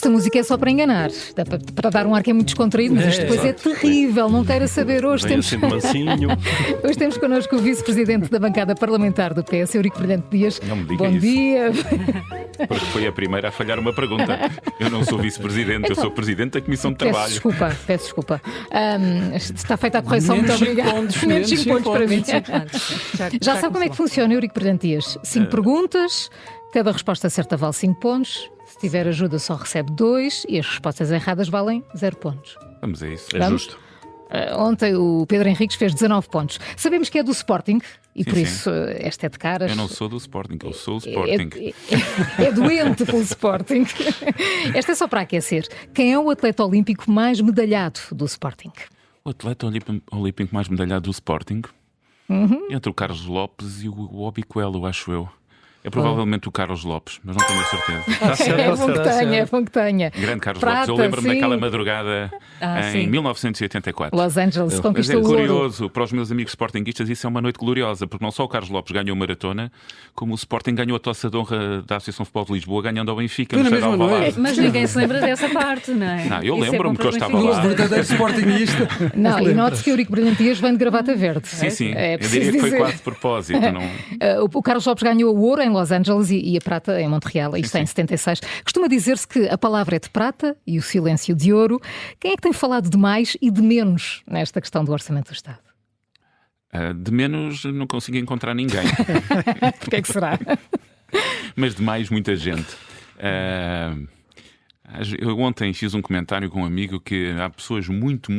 Esta música é só para enganar, dá para dar um ar que é muito descontraído, mas isto depois é terrível, não queira saber. Hoje temos hoje temos connosco o vice-presidente da bancada parlamentar do PS, Eurico Brilhante Dias. Não me diga Bom isso. dia. Porque foi a primeira a falhar uma pergunta. Eu não sou vice-presidente, eu sou presidente da Comissão de Trabalho. Peço desculpa. Está feita a correção, muito obrigada. Menos 5 pontos para mim. Já sabe como é que funciona, Eurico Brilhante Dias? 5 perguntas, cada resposta certa vale 5 pontos. Se tiver ajuda só recebe 2 e as respostas erradas valem 0 pontos. Vamos a isso. Vamos? Justo. Ontem o Pedro Henriques fez 19 pontos. Sabemos que é do Sporting e Sim, por sim. isso esta é de caras. Eu não sou do Sporting, eu sou o Sporting. É doente pelo Sporting. Esta é só para aquecer. Quem é o atleta olímpico mais medalhado do Sporting? O atleta olímpico mais medalhado do Sporting? Entre o Carlos Lopes e o Obiquelo, acho eu. É provavelmente o Carlos Lopes, mas não tenho a certeza. É bom que tenha. Grande Carlos Prata, Lopes. Eu lembro-me sim. daquela madrugada em sim. 1984. Los Angeles Mas conquistou é o ouro. curioso, para os meus amigos sportinguistas, isso é uma noite gloriosa, porque não só o Carlos Lopes ganhou maratona, como o Sporting ganhou a tosse de honra da Associação de Futebol de Lisboa, ganhando ao Benfica. Foi na no estádio mesma Alvalade. Mas ninguém se lembra dessa parte, não é? Não, eu Isso é lembro-me bom que eu para estava os lá. O verdadeiro sportinguista. Não, e note-se que o Eurico Brilhante Dias vem de gravata verde. Sim, É eu preciso diria que foi dizer. quase de propósito. Não... O Carlos Lopes ganhou o ouro em Los Angeles e a prata em Montreal, isto Sim, em sim. 76. Costuma dizer-se que a palavra é de prata e o silêncio de ouro. Quem é que tem falado de mais e de menos nesta questão do Orçamento do Estado? De menos não consigo encontrar ninguém, Porquê é que será? mas de mais muita gente. Eu ontem fiz um comentário com um amigo que há pessoas muito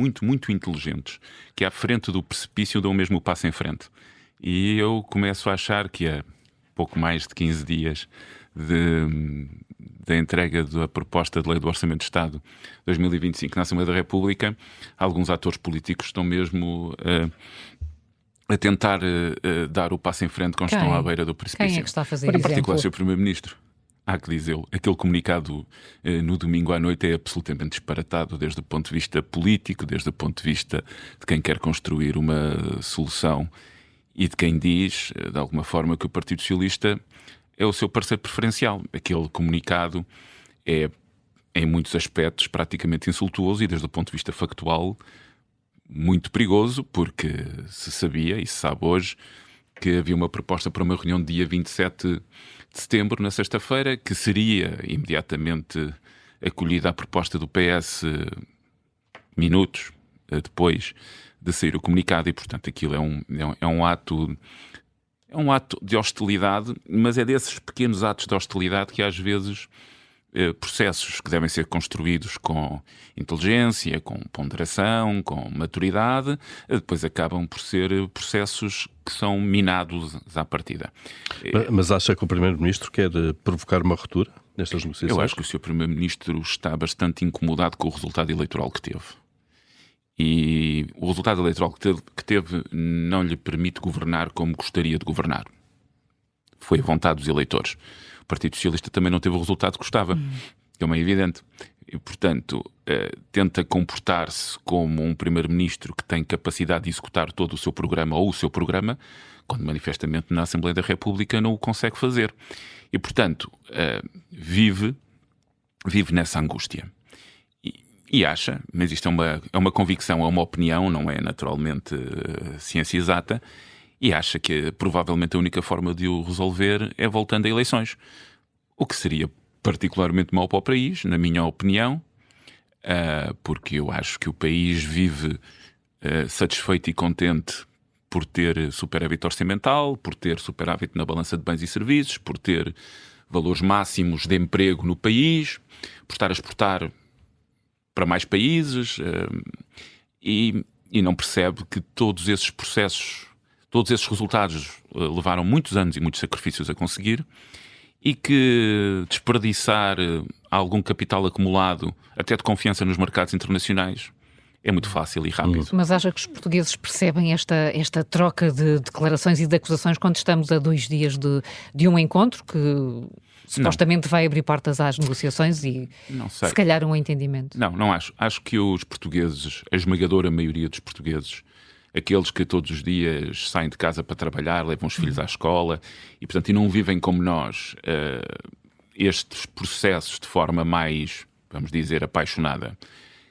inteligentes que à frente do precipício dão mesmo o passo em frente. E eu começo a achar que há pouco mais de 15 dias da entrega da proposta de lei do Orçamento de Estado 2025 na Assembleia da República, alguns atores políticos estão mesmo a tentar dar o passo em frente quando estão à beira do precipício. Quem é que está a fazer Por isso? Em particular, o exemplo? Sr. Primeiro-Ministro. Há que dizê-lo. Aquele comunicado no domingo à noite é absolutamente disparatado desde o ponto de vista político, desde o ponto de vista de quem quer construir uma solução e de quem diz, de alguma forma, que o Partido Socialista é o seu parceiro preferencial. Aquele comunicado é, em muitos aspectos, praticamente insultuoso e, desde o ponto de vista factual, muito perigoso, porque se sabia, e se sabe hoje, que havia uma proposta para uma reunião de dia 27 de setembro, na sexta-feira, que seria imediatamente acolhida a proposta do PS minutos depois de sair o comunicado, e portanto aquilo é um ato de hostilidade, mas é desses pequenos atos de hostilidade que às vezes processos que devem ser construídos com inteligência, com ponderação, com maturidade, depois acabam por ser processos que são minados à partida. Mas acha que o Primeiro-Ministro quer provocar uma ruptura nestas negociações? Eu acho que o Sr. Primeiro-Ministro está bastante incomodado com o resultado eleitoral que teve. E o resultado eleitoral que teve não lhe permite governar como gostaria de governar. Foi a vontade dos eleitores. O Partido Socialista também não teve o resultado que gostava, que é meio evidente. E, portanto, tenta comportar-se como um Primeiro-Ministro que tem capacidade de executar todo o seu programa ou o seu programa, quando manifestamente na Assembleia da República não o consegue fazer. E, portanto, vive nessa angústia. E acha, mas isto é uma convicção, é uma opinião, não é naturalmente ciência exata, e acha que provavelmente a única forma de o resolver é voltando a eleições. O que seria particularmente mau para o país, na minha opinião, porque eu acho que o país vive satisfeito e contente por ter superávit orçamental, por ter superávit na balança de bens e serviços, por ter valores máximos de emprego no país, por estar a exportar para mais países, e não percebe que todos esses processos, todos esses resultados levaram muitos anos e muitos sacrifícios a conseguir, e que desperdiçar algum capital acumulado, até de confiança nos mercados internacionais, é muito fácil e rápido. Mas acha que os portugueses percebem esta troca de declarações e de acusações quando estamos a 2 dias de um encontro que supostamente vai abrir portas às negociações e se calhar um entendimento? Não acho. Acho que os portugueses, a esmagadora maioria dos portugueses, aqueles que todos os dias saem de casa para trabalhar, levam os filhos à escola e não vivem como nós estes processos de forma mais vamos dizer, apaixonada.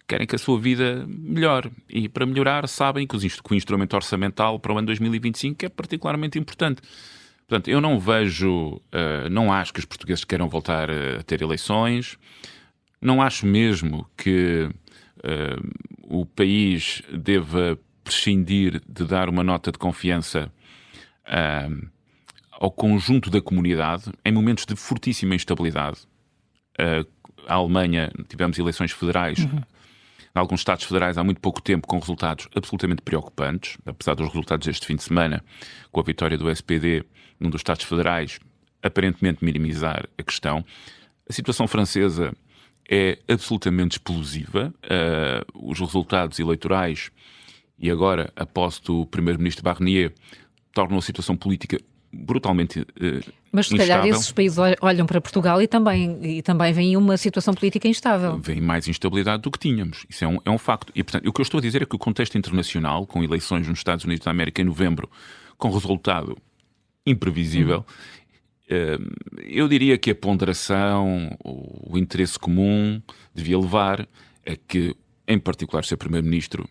Querem que a sua vida melhore. E para melhorar sabem que o instrumento orçamental para o ano 2025 é particularmente importante. Portanto, eu não vejo, não acho que os portugueses queiram voltar a ter eleições. Não acho mesmo que o país deva prescindir de dar uma nota de confiança ao conjunto da comunidade em momentos de fortíssima instabilidade. A Alemanha, tivemos eleições federais, em alguns Estados federais há muito pouco tempo, com resultados absolutamente preocupantes, apesar dos resultados deste fim de semana, com a vitória do SPD num dos Estados federais, aparentemente minimizar a questão. A situação francesa é absolutamente explosiva. Os resultados eleitorais e agora a posse do primeiro-ministro Barnier tornam a situação política brutalmente Mas se instável. calhar esses países olham para Portugal e também vem uma situação política instável. Vem mais instabilidade do que tínhamos. Isso é um facto. E, portanto, o que eu estou a dizer é que o contexto internacional, com eleições nos Estados Unidos da América em novembro, com resultado imprevisível, eu diria que a ponderação, o interesse comum devia levar a que, em particular, o Sr. Primeiro-Ministro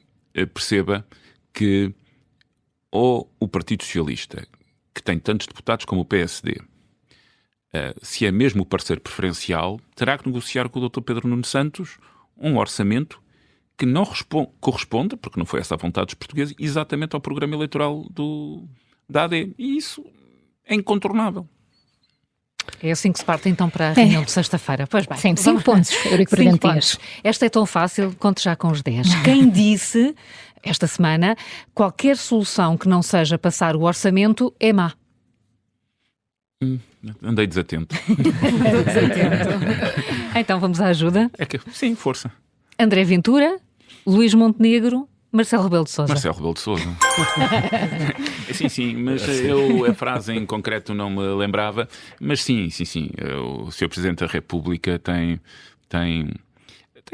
perceba que ou o Partido Socialista, que tem tantos deputados como o PSD, se é mesmo o parceiro preferencial, terá que negociar com o Dr. Pedro Nuno Santos um orçamento que não corresponde, porque não foi essa a vontade dos portugueses, exatamente ao programa eleitoral da AD. E isso é incontornável. É assim que se parte então para a reunião de sexta-feira. Pois bem. Sim, 5 pontos, Eurico Brilhantinhas. Esta é tão fácil, conto já com os 10. Quem disse, esta semana, qualquer solução que não seja passar o orçamento é má? Andei desatento. Então vamos à ajuda. Sim, força. André Ventura, Luís Montenegro, Marcelo Rebelo de Sousa. Marcelo Rebelo de Sousa. Sim, mas a frase em concreto não me lembrava. Mas sim. O Sr. Presidente da República tem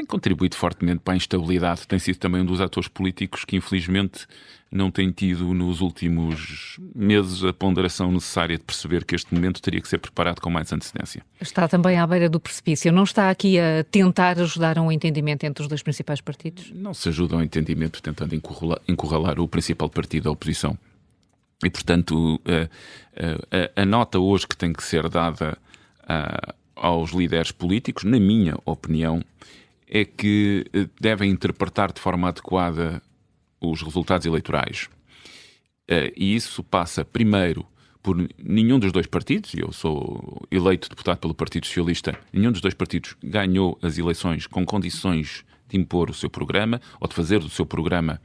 contribuído fortemente para a instabilidade. Tem sido também um dos atores políticos que, infelizmente, não tem tido nos últimos meses a ponderação necessária de perceber que este momento teria que ser preparado com mais antecedência. Está também à beira do precipício. Não está aqui a tentar ajudar a um entendimento entre os dois principais partidos? Não se ajuda ao entendimento tentando encurralar o principal partido da oposição. E, portanto, a nota hoje que tem que ser dada aos líderes políticos, na minha opinião, é que devem interpretar de forma adequada os resultados eleitorais. E isso passa, primeiro, por nenhum dos dois partidos, e eu sou eleito deputado pelo Partido Socialista, nenhum dos dois partidos ganhou as eleições com condições de impor o seu programa, ou de fazer do seu programa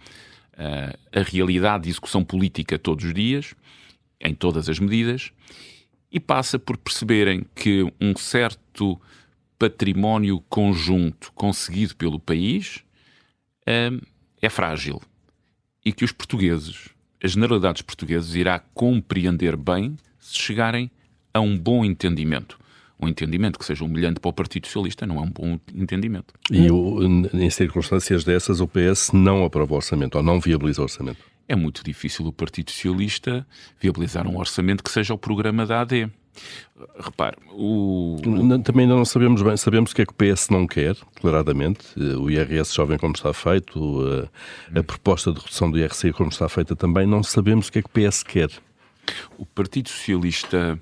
a realidade de execução política todos os dias, em todas as medidas, e passa por perceberem que um certo património conjunto conseguido pelo país é frágil e que os portugueses, a generalidade dos portugueses, irá compreender bem se chegarem a um bom entendimento. Um entendimento que seja humilhante para o Partido Socialista não é um bom entendimento. E em circunstâncias dessas o PS não aprova o orçamento ou não viabiliza o orçamento? É muito difícil o Partido Socialista viabilizar um orçamento que seja o programa da AD. Repare, também ainda não sabemos bem. Sabemos o que é que o PS não quer, declaradamente. O IRS jovem como está feito, a proposta de redução do IRC como está feita também. Não sabemos o que é que o PS quer. O Partido Socialista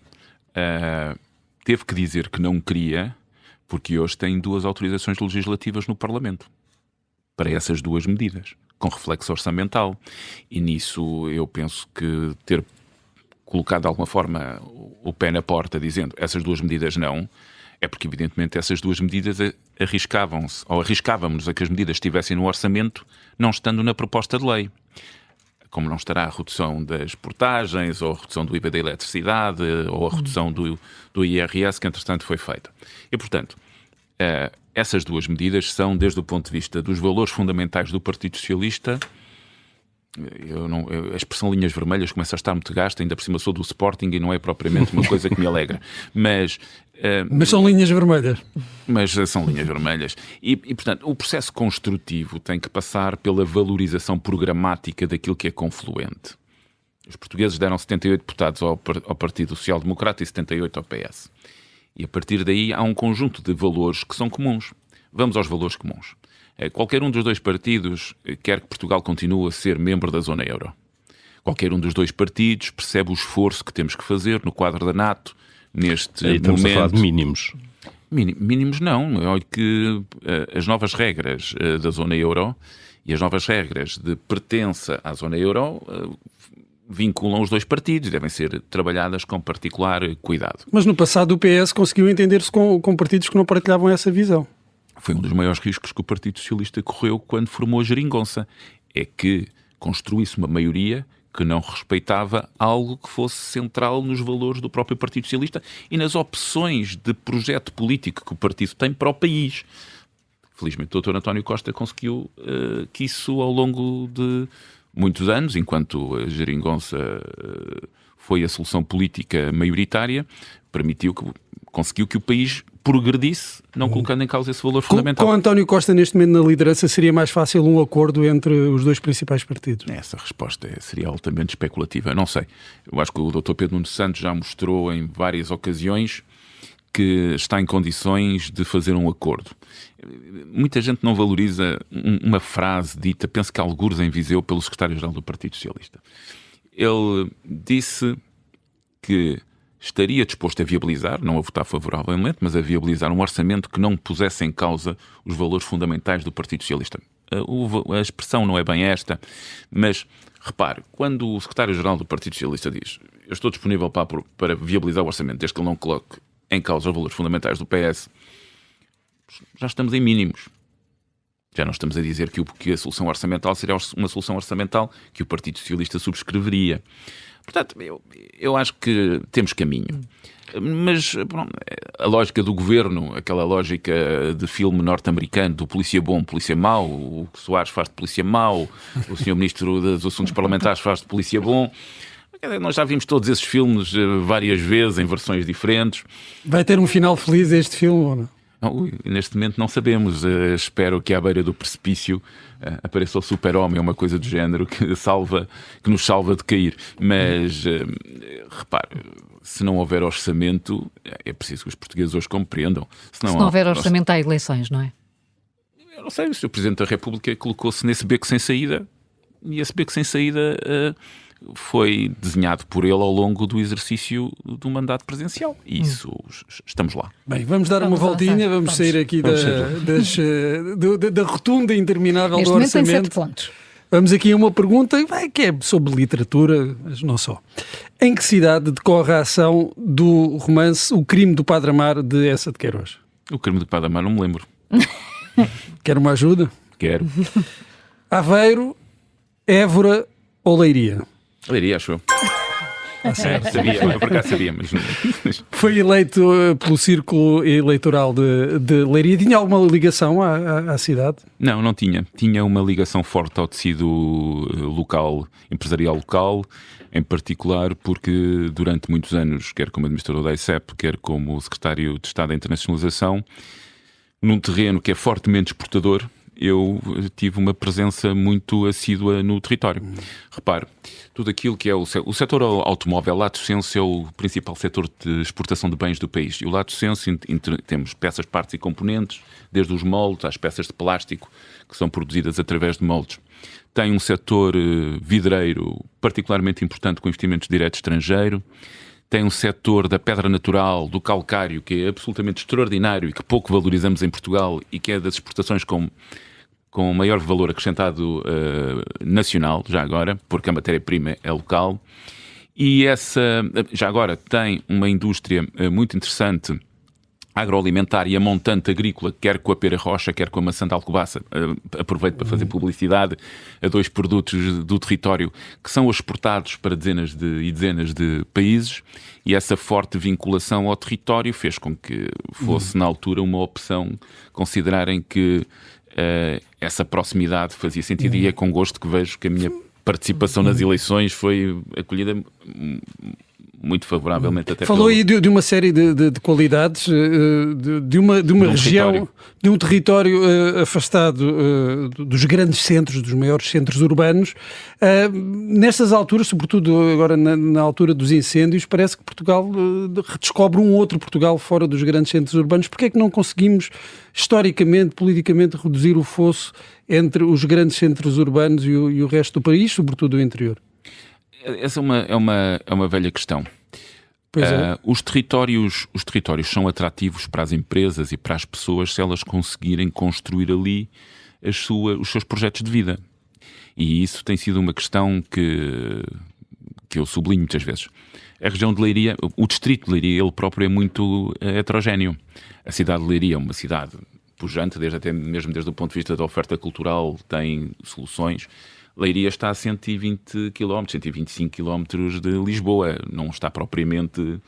teve que dizer que não queria, porque hoje tem 2 autorizações legislativas no Parlamento para essas 2 medidas, com reflexo orçamental. E nisso eu penso que ter colocado de alguma forma o pé na porta dizendo essas 2 medidas não, é porque evidentemente essas 2 medidas arriscávamos a que as medidas estivessem no orçamento não estando na proposta de lei. Como não estará a redução das portagens, ou a redução do IVA da eletricidade, ou a redução do IRS que entretanto foi feita. E portanto, essas 2 medidas são, desde o ponto de vista dos valores fundamentais do Partido Socialista, a expressão linhas vermelhas começa a estar muito gasta, ainda por cima sou do Sporting e não é propriamente uma coisa que me alegra. Mas são linhas vermelhas. Mas são linhas vermelhas. E, portanto, o processo construtivo tem que passar pela valorização programática daquilo que é confluente. Os portugueses deram 78 deputados ao Partido Social Democrata e 78 ao PS. E a partir daí há um conjunto de valores que são comuns. vamos aos valores comuns. Qualquer um dos dois partidos quer que Portugal continue a ser membro da zona euro. Qualquer um dos dois partidos percebe o esforço que temos que fazer no quadro da NATO, neste momento. Estamos a falar de mínimos. Mínimos não. Olha que as novas regras da zona euro e as novas regras de pertença à zona euro vinculam os dois partidos, devem ser trabalhadas com particular cuidado. Mas no passado o PS conseguiu entender-se com partidos que não partilhavam essa visão. Foi um dos maiores riscos que o Partido Socialista correu quando formou a geringonça. É que construísse uma maioria que não respeitava algo que fosse central nos valores do próprio Partido Socialista e nas opções de projeto político que o partido tem para o país. Felizmente o Dr. António Costa conseguiu que isso ao longo de muitos anos, enquanto a geringonça foi a solução política maioritária, conseguiu que o país progredisse, não colocando em causa esse valor fundamental. Com António Costa neste momento na liderança, seria mais fácil um acordo entre os dois principais partidos? Essa resposta seria altamente especulativa. Não sei. Eu acho que o Dr. Pedro Nuno Santos já mostrou em várias ocasiões que está em condições de fazer um acordo. Muita gente não valoriza uma frase dita, penso que algures em Viseu, pelo secretário-geral do Partido Socialista. Ele disse que estaria disposto a viabilizar, não a votar favoravelmente, mas a viabilizar um orçamento que não pusesse em causa os valores fundamentais do Partido Socialista. A expressão não é bem mas repare, quando o secretário-geral do Partido Socialista diz eu estou disponível para viabilizar o orçamento, desde que ele não coloque em causa os valores fundamentais do PS, já estamos em mínimos. Já não estamos a dizer que a solução orçamental seria uma solução orçamental que o Partido Socialista subscreveria. Portanto, eu acho que temos caminho. Mas pronto, a lógica do governo, aquela lógica de filme norte-americano, do polícia bom, polícia mau, o Soares faz de polícia mau, o Sr. Ministro dos Assuntos Parlamentares faz de polícia bom. Nós já vimos todos esses filmes várias vezes, em versões diferentes. Vai ter um final feliz este filme ou não? Neste momento não sabemos. Espero que à beira do precipício apareça o super-homem, uma coisa do género que nos salva de cair. Mas repare, se não houver orçamento, é preciso que os portugueses hoje compreendam. Se não houver orçamento, há eleições, não é? Eu não sei, o Sr. Presidente da República colocou-se nesse beco sem saída, e esse beco sem saída foi desenhado por ele ao longo do exercício do mandato presidencial. E isso, estamos lá. Bem, vamos dar uma voltinha, vamos sair aqui da rotunda interminável do orçamento. Tem 7 pontos. Vamos aqui a uma pergunta que é sobre literatura, mas não só. Em que cidade decorre a ação do romance O Crime do Padre Amaro, de Eça de Queiroz? O Crime do Padre Amaro, não me lembro. Quer uma ajuda? Quero. Aveiro, Évora ou Leiria? Leiria, acho eu. Sabia, por acaso sabia, mas... Foi eleito pelo Círculo Eleitoral de Leiria. Tinha alguma ligação à cidade? Não tinha. Tinha uma ligação forte ao tecido local, empresarial local, em particular porque durante muitos anos, quer como administrador da ICEP, quer como secretário de Estado da Internacionalização, num terreno que é fortemente exportador, eu tive uma presença muito assídua no território. Repare, tudo aquilo que é o setor automóvel, lato sensu, é o principal setor de exportação de bens do país. E o lato sensu temos peças, partes e componentes, desde os moldes às peças de plástico que são produzidas através de moldes. Tem um setor vidreiro particularmente importante com investimentos diretos estrangeiro. Tem um setor da pedra natural, do calcário, que é absolutamente extraordinário e que pouco valorizamos em Portugal e que é das exportações com maior valor acrescentado nacional, já agora, porque a matéria-prima é local. E já agora, tem uma indústria muito interessante agroalimentar e a montante agrícola, quer com a pera rocha, quer com a maçã de Alcobaça. Aproveito para fazer publicidade a 2 produtos do território que são exportados para dezenas de países, e essa forte vinculação ao território fez com que fosse na altura uma opção considerarem que essa proximidade fazia sentido, e é com gosto que vejo que a minha participação nas eleições foi acolhida muito favoravelmente até. Falou aí de uma série de qualidades, de uma região, de um território afastado dos grandes centros, dos maiores centros urbanos. Nestas alturas, sobretudo agora na altura dos incêndios, parece que Portugal redescobre um outro Portugal fora dos grandes centros urbanos. Porquê é que não conseguimos, historicamente, politicamente, reduzir o fosso entre os grandes centros urbanos e o resto do país, sobretudo o interior? Essa é uma velha questão. Os territórios são atrativos para as empresas e para as pessoas se elas conseguirem construir ali os seus projetos de vida. E isso tem sido uma questão que eu sublinho muitas vezes. A região de Leiria, o distrito de Leiria, ele próprio é muito heterogéneo. A cidade de Leiria é uma cidade pujante, mesmo desde o ponto de vista da oferta cultural, tem soluções. Leiria está a 120 km, 125 km de Lisboa, não está propriamente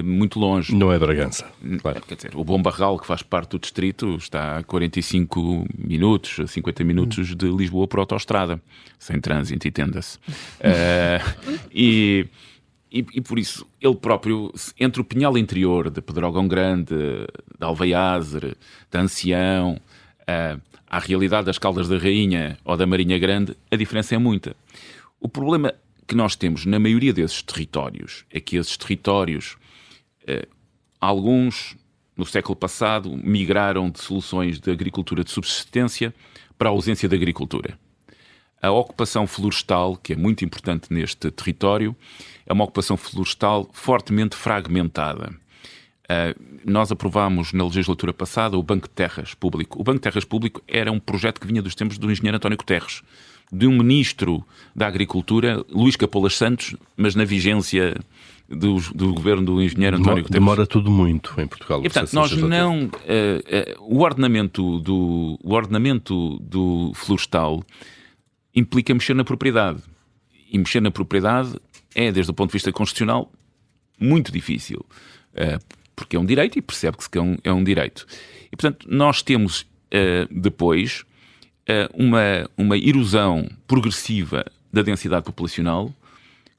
muito longe. Não é Bragança, claro. Quer dizer, o Bom Barral, que faz parte do distrito, está a 45 minutos, 50 minutos de Lisboa por autoestrada, sem trânsito, entenda-se. E por isso, ele próprio, entre o Pinhal Interior, de Pedrógão Grande, de Alveiazer, de Ancião, à realidade das Caldas da Rainha ou da Marinha Grande, a diferença é muita. O problema que nós temos na maioria desses territórios é que esses territórios, alguns no século passado, migraram de soluções de agricultura de subsistência para a ausência de agricultura. A ocupação florestal, que é muito importante neste território, é uma ocupação florestal fortemente fragmentada. Nós aprovámos na legislatura passada o Banco de Terras Público. O Banco de Terras Público era um projeto que vinha dos tempos do engenheiro António Guterres, de um ministro da Agricultura, Luís Capolas Santos, mas na vigência do governo do engenheiro António Guterres. Demora tudo muito em Portugal. E, portanto, nós não... o ordenamento do florestal implica mexer na propriedade. E mexer na propriedade é, desde o ponto de vista constitucional, muito difícil. Porque é um direito e percebe-se que é um direito. E, portanto, nós temos depois uma erosão progressiva da densidade populacional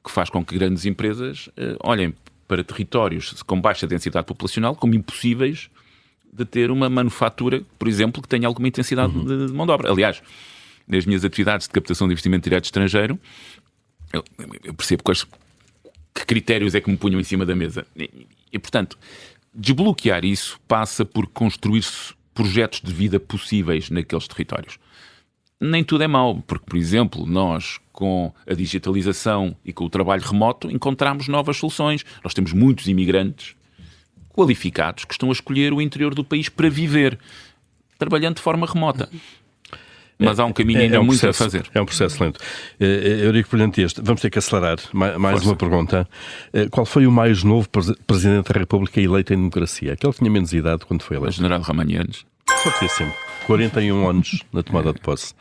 que faz com que grandes empresas olhem para territórios com baixa densidade populacional como impossíveis de ter uma manufatura, por exemplo, que tenha alguma intensidade de mão de obra. Aliás, nas minhas atividades de captação de investimento direto estrangeiro, eu percebo que critérios é que me punham em cima da mesa. E, portanto, desbloquear isso passa por construir projetos de vida possíveis naqueles territórios. Nem tudo é mau, porque, por exemplo, nós, com a digitalização e com o trabalho remoto, encontramos novas soluções. Nós temos muitos imigrantes qualificados que estão a escolher o interior do país para viver, trabalhando de forma remota. Mas há um caminho ainda muito a fazer. É um processo lento. Eurico Brilhantes, vamos ter que acelerar. Mais uma pergunta. Qual foi o mais novo Presidente da República eleito em democracia? Aquele que tinha menos idade quando foi eleito? O General Ramalhianes. Fortíssimo. 41 anos na tomada de posse.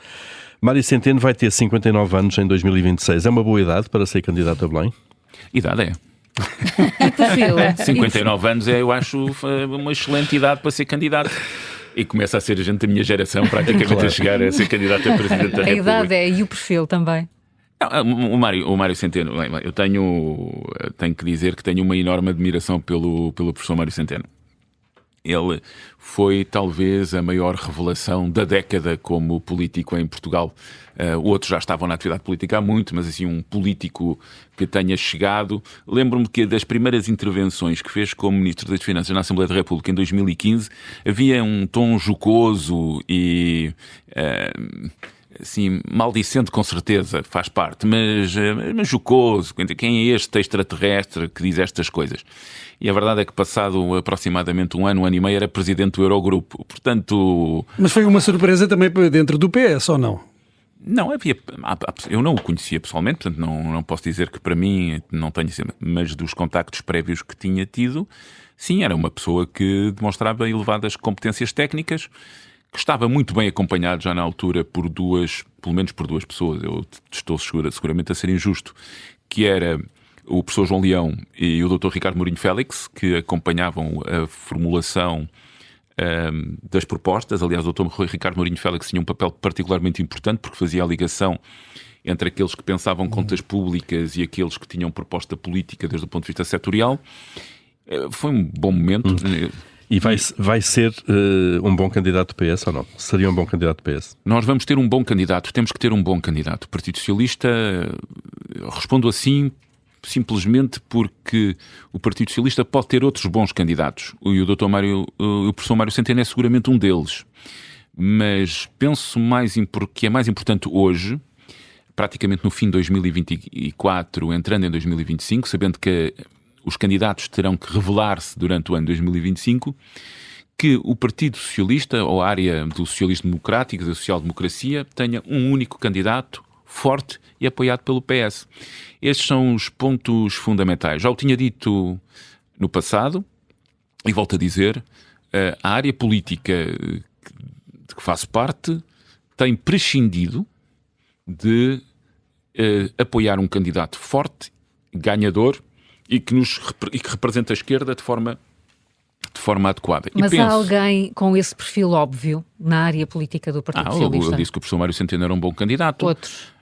Mário Centeno vai ter 59 anos em 2026. É uma boa idade para ser candidato a Belém? Idade é. E perfil? 59 anos eu acho uma excelente idade para ser candidato. E começa a ser a gente da minha geração praticamente a chegar a ser candidato a Presidente da República. A idade é, e o perfil também. O Mário Centeno, eu tenho que dizer que tenho uma enorme admiração pelo professor Mário Centeno. Ele foi talvez a maior revelação da década como político em Portugal. Outros já estavam na atividade política há muito, mas assim um político que tenha chegado. Lembro-me que das primeiras intervenções que fez como Ministro das Finanças na Assembleia da República em 2015 havia um tom jocoso e assim, maldicente com certeza, faz parte, mas jocoso. Quem é este extraterrestre que diz estas coisas? E a verdade é que passado aproximadamente um ano e meio era presidente do Eurogrupo, portanto... Mas foi uma surpresa também dentro do PS, ou não? Não, eu não o conhecia pessoalmente, portanto não posso dizer que para mim não tenho, mas dos contactos prévios que tinha tido, sim, era uma pessoa que demonstrava elevadas competências técnicas, que estava muito bem acompanhado já na altura pelo menos por duas pessoas, eu estou seguramente a ser injusto, que era o professor João Leão e o Dr. Ricardo Mourinho Félix, que acompanhavam a formulação das propostas. Aliás, o Dr. Ricardo Mourinho Félix tinha um papel particularmente importante porque fazia a ligação entre aqueles que pensavam contas públicas e aqueles que tinham proposta política desde o ponto de vista setorial. Foi um bom momento. E vai ser um bom candidato do PS ou não? Seria um bom candidato do PS? Nós vamos ter um bom candidato, temos que ter um bom candidato. O Partido Socialista, respondo assim simplesmente porque o Partido Socialista pode ter outros bons candidatos. E o professor Mário Centeno é seguramente um deles. Mas penso que é mais importante hoje, praticamente no fim de 2024, entrando em 2025, sabendo que os candidatos terão que revelar-se durante o ano 2025, que o Partido Socialista, ou a área do socialismo democrático, da social-democracia, tenha um único candidato forte e apoiado pelo PS. Estes são os pontos fundamentais. Já o tinha dito no passado, e volto a dizer, a área política de que faço parte tem prescindido de apoiar um candidato forte, ganhador, e que representa a esquerda de forma adequada. Mas há alguém com esse perfil óbvio na área política do Partido Socialista? Eu disse que o professor Mário Centeno era um bom candidato. Outros?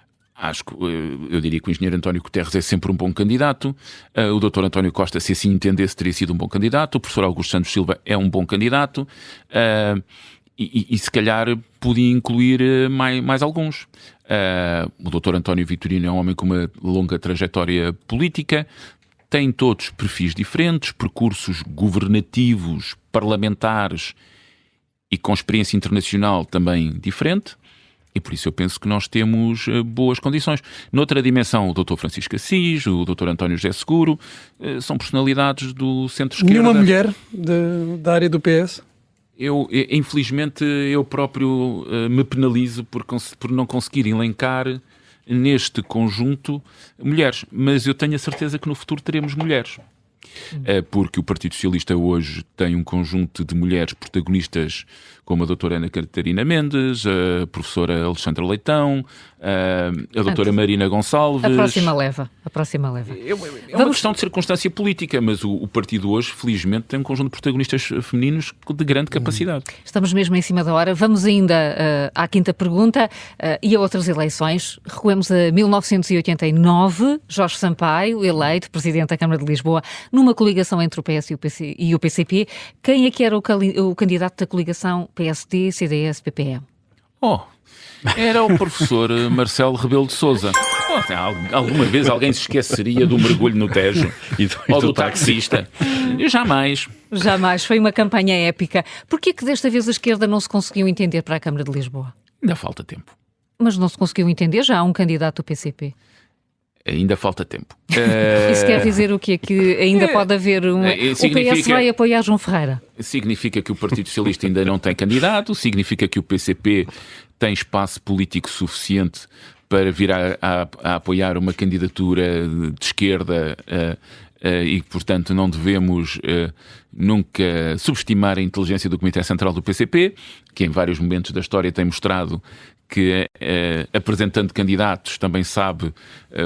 Eu diria que o engenheiro António Guterres é sempre um bom candidato. O doutor António Costa, se assim entendesse, teria sido um bom candidato. O professor Augusto Santos Silva é um bom candidato. E se calhar podia incluir mais alguns. O doutor António Vitorino é um homem com uma longa trajetória política. Têm todos perfis diferentes, percursos governativos, parlamentares e com experiência internacional também diferente. E por isso eu penso que nós temos boas condições. Noutra dimensão, o Dr. Francisco Assis, o Dr. António José Seguro, são personalidades do centro-esquerda. Nenhuma mulher da área do PS? Infelizmente, eu próprio me penalizo por não conseguir elencar neste conjunto mulheres. Mas eu tenho a certeza que no futuro teremos mulheres. Porque o Partido Socialista hoje tem um conjunto de mulheres protagonistas como a doutora Ana Catarina Mendes, a professora Alexandra Leitão, a doutora Marina Gonçalves. A próxima leva. É uma questão de circunstância política, mas o partido hoje, felizmente, tem um conjunto de protagonistas femininos de grande capacidade. Estamos mesmo em cima da hora. Vamos ainda à quinta pergunta e a outras eleições. Recuemos a 1989, Jorge Sampaio, eleito Presidente da Câmara de Lisboa, numa coligação entre o PS e o PCP. Quem é que era o candidato da coligação PSD, CDS, PPE? Era o professor Marcelo Rebelo de Sousa. Alguma vez alguém se esqueceria do mergulho no Tejo ou do taxista? Jamais. Jamais. Foi uma campanha épica. Porquê que desta vez a esquerda não se conseguiu entender para a Câmara de Lisboa? Ainda falta tempo. Mas não se conseguiu entender? Já há um candidato do PCP. Ainda falta tempo. Isso quer dizer o quê? Que ainda pode haver o PS vai apoiar João Ferreira? Significa que o Partido Socialista ainda não tem candidato, significa que o PCP tem espaço político suficiente para vir a apoiar uma candidatura de esquerda e, portanto, não devemos nunca subestimar a inteligência do Comitê Central do PCP, que em vários momentos da história tem mostrado que, apresentando candidatos, também sabe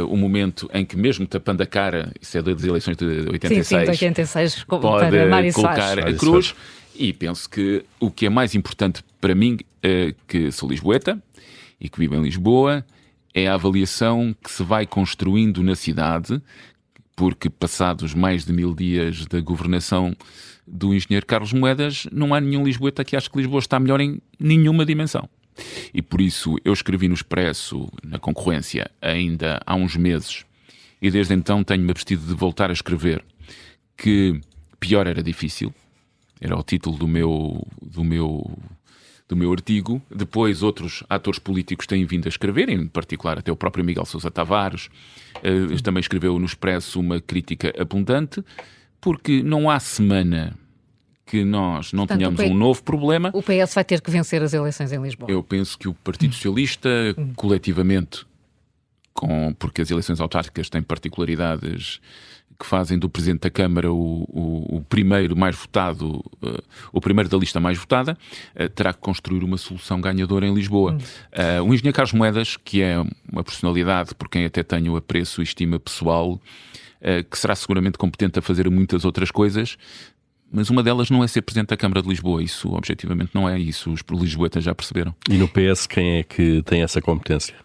o momento em que, mesmo tapando a cara, isso é das eleições de 86, sim, de 86 pode para colocar a cruz. E penso que o que é mais importante para mim, que sou lisboeta e que vivo em Lisboa, é a avaliação que se vai construindo na cidade, porque passados mais de 1000 dias da governação do engenheiro Carlos Moedas, não há nenhum lisboeta que ache que Lisboa está melhor em nenhuma dimensão. E por isso eu escrevi no Expresso, na concorrência, ainda há uns meses, e desde então tenho-me abstido de voltar a escrever, que pior era difícil, era o título do meu artigo. Depois outros atores políticos têm vindo a escrever, em particular até o próprio Miguel Sousa Tavares, também escreveu no Expresso uma crítica abundante, porque não há semana que nós não tenhamos um novo problema. O PS vai ter que vencer as eleições em Lisboa. Eu penso que o Partido Socialista, coletivamente, porque as eleições autárquicas têm particularidades que fazem do Presidente da Câmara o primeiro mais votado, o primeiro da lista mais votada, terá que construir uma solução ganhadora em Lisboa. O engenheiro Carlos Moedas, que é uma personalidade por quem até tenho apreço e estima pessoal, que será seguramente competente a fazer muitas outras coisas, Mas uma delas não é ser Presidente da Câmara de Lisboa. Isso, objetivamente, não é isso. Os lisboetas já perceberam. E no PS, quem é que tem essa competência?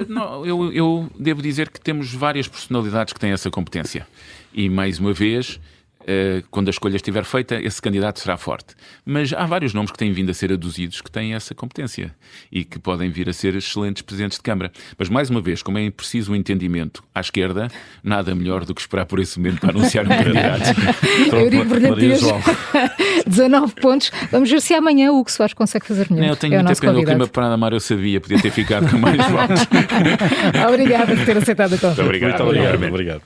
Não, eu devo dizer que temos várias personalidades que têm essa competência. E, mais uma vez, quando a escolha estiver feita, esse candidato será forte. Mas há vários nomes que têm vindo a ser aduzidos que têm essa competência e que podem vir a ser excelentes presidentes de Câmara. Mas, mais uma vez, como é preciso um entendimento à esquerda, nada melhor do que esperar por esse momento para anunciar um candidato. Eurico Brilhantes, 19 pontos. Vamos ver se amanhã o Hugo Soares consegue fazer melhor. Eu tenho muito tempo no clima para Amar, eu sabia, podia ter ficado com mais votos. Obrigada por ter aceitado a conversa. Muito obrigado. Obrigado.